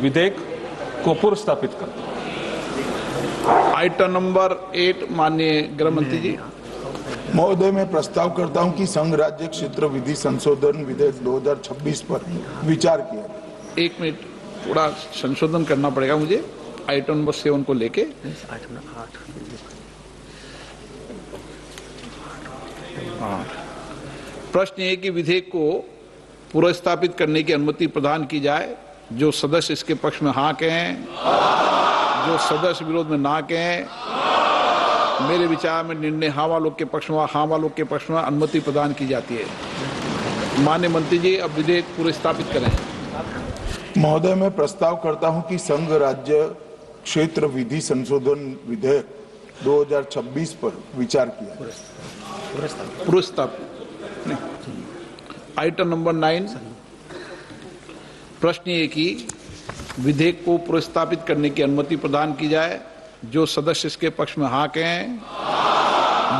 विधेयक को पुनर्स्थापित कर। आइटम नंबर 8 माननीय गृह मंत्री जी। महोदय, मैं प्रस्ताव करता हूं कि संघ राज्य क्षेत्र विधि संशोधन विधेयक 2026 पर विचार किया जाए। 1 मिनट, थोड़ा संशोधन करना पड़ेगा मुझे आइटम नंबर 7 को लेके। प्रश्न ये कि विधेयक को पुनर्स्थापित करने की अनुमति प्रदान की जाए। जो सदस्य इसके पक्ष में हाँ कहें, जो सदस्य विरोध में ना कहें। मेरे विचार में निर्णय हाँ वालों के पक्ष में, हाँ वालों के पक्ष में अनुमति प्रदान की जाती है। माननीय मंत्री जी, अब विधेयक पुनर्स्थापित करें। महोदय, मैं प्रस्ताव करता हूं कि संघ राज्य क्षेत्र विधि संशोधन विधेयक 2026 पर विचार किया जाए। पुनर्स्थापित नहीं। आइटम नंबर 9, प्रश्न ये कि विधेयक को पुनर्स्थापित करने की अनुमति प्रदान की जाए। जो सदस्य इसके पक्ष में हाँ कहें,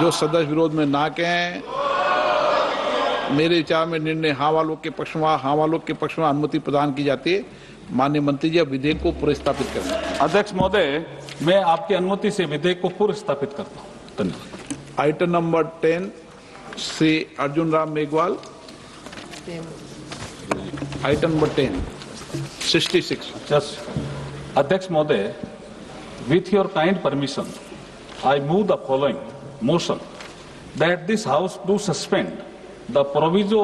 जो सदस्य विरोध में ना कहें। मेरे विचार में निर्णय हाँ वालों के पक्ष में, हाँ वालों के पक्ष में अनुमति प्रदान की जाती है। माननीय मंत्री जी, अब विधेयक को पुनर्स्थापित करें। अध्यक्ष महोदय, मैं आपकी अनुमति से विधेयक को पुनर्स्थापित करता हूँ। धन्यवाद। Item number 10 Shri Arjun Ram Meghwal. Item number 10 66। अध्यक्ष महोदय, with your kind permission, I move the following motion that this House do suspend the proviso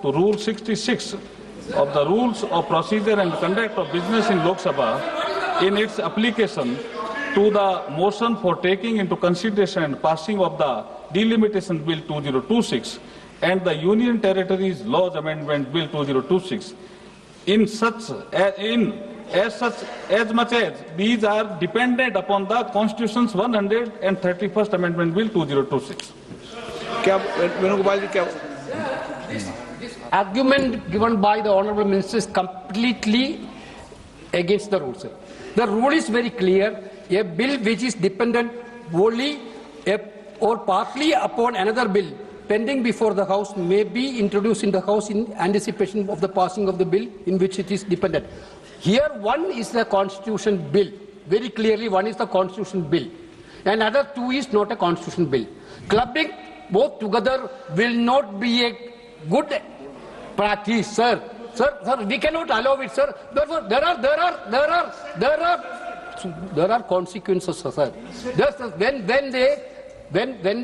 to Rule 66 of the Rules of Procedure and Conduct of Business in Lok Sabha in its application to the motion for taking into consideration and passing of the Delimitation Bill 2026 and the Union Territories Laws Amendment Bill 2026 as much as these are dependent upon the Constitution's 131st Amendment Bill 2026. क्या वेणुगोपाल जी, क्या argument given by the honorable minister is completely against the rules. The rule is very clear. A bill which is dependent wholly or partly upon another bill pending before the House may be introduced in the House in anticipation of the passing of the bill in which it is dependent. Here one is the Constitution bill. Very clearly one is the Constitution bill. And other two is not a Constitution bill. Clubbing both together will not be a good practice, sir. Sir, we cannot allow it, sir. Therefore, there are consequences, sir. Just when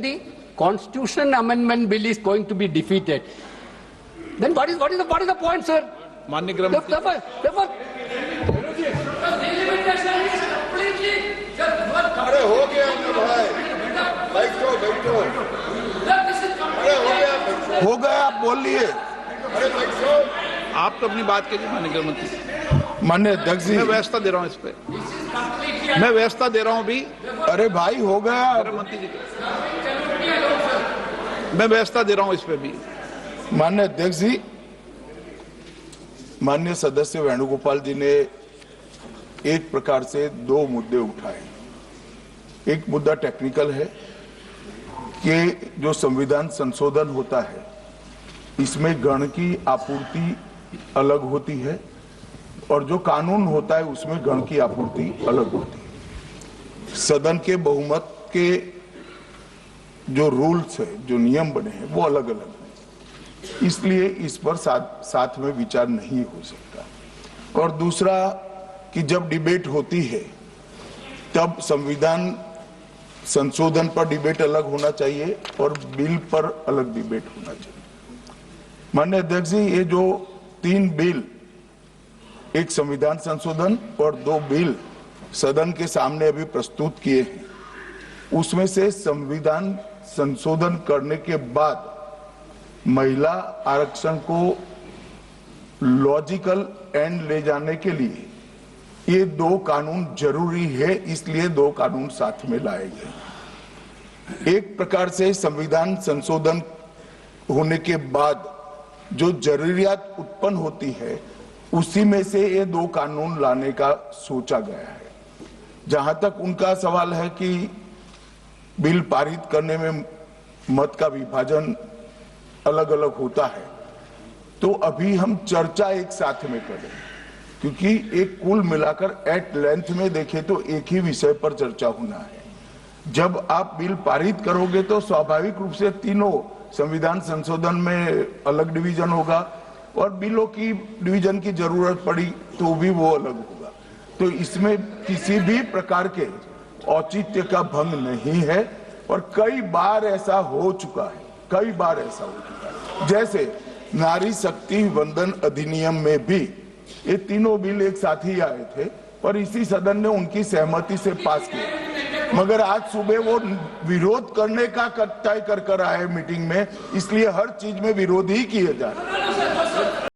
the Constitution Amendment Bill is going to be defeated, then what is the point, sir? माननीय गृह मंत्री, Therefore, अरे हो गया भाई, बैठो। हो गया, आप बोल लिए। आप तो अपनी बात कीजिए। माननीय गृह मंत्री, माननीय अध्यक्ष जी, मैं व्यवस्था दे रहा हूँ इस पे, मैं व्यवस्था दे रहा हूँ अभी। अरे भाई हो गया। गृह मंत्री जी, मैं व्यवस्था दे रहा हूँ इस पे भी। माननीय अध्यक्ष जी, माननीय सदस्य वेणुगोपाल जी ने एक प्रकार से दो मुद्दे उठाए। एक मुद्दा टेक्निकल है कि जो संविधान संशोधन होता है इसमें गण की आपूर्ति अलग होती है और जो कानून होता है उसमें गण की आपूर्ति अलग होती है। सदन के बहुमत के जो रूल्स है, जो नियम बने हैं, वो अलग अलग है। इसलिए इस पर साथ में विचार नहीं हो सकता। और दूसरा कि जब डिबेट होती है तब संविधान संशोधन पर डिबेट अलग होना चाहिए और बिल पर अलग डिबेट होना चाहिए। माननीय अध्यक्ष जी, ये जो 3 बिल, एक संविधान संशोधन और 2 बिल सदन के सामने अभी प्रस्तुत किए हैं, उसमें से संविधान संशोधन करने के बाद महिला आरक्षण को लॉजिकल एंड ले जाने के लिए ये 2 कानून जरूरी है, इसलिए 2 कानून साथ में लाए गए। एक प्रकार से संविधान संशोधन होने के बाद जो जरूरियात उत्पन्न होती है उसी में से ये 2 कानून लाने का सोचा गया है। जहां तक उनका सवाल है कि बिल पारित करने में मत का विभाजन अलग अलग होता है, तो अभी हम चर्चा एक साथ में करें। क्योंकि एक कुल मिलाकर एट लेंथ में देखें तो एक ही विषय पर चर्चा होना है। जब आप बिल पारित करोगे तो स्वाभाविक रूप से तीनों संविधान संशोधन में अलग डिवीजन होगा और बिलों की डिवीजन की जरूरत पड़ी तो भी वो अलग होगा। तो इसमें किसी भी प्रकार के औचित्य का भंग नहीं है और कई बार ऐसा हो चुका है, जैसे नारी शक्ति वंदन अधिनियम में भी ये तीनों बिल एक साथ ही आए थे पर इसी सदन ने उनकी सहमति से पास किया, मगर आज सुबह वो विरोध करने का तय कर आए मीटिंग में, इसलिए हर चीज में विरोध ही किए जा रहे हैं।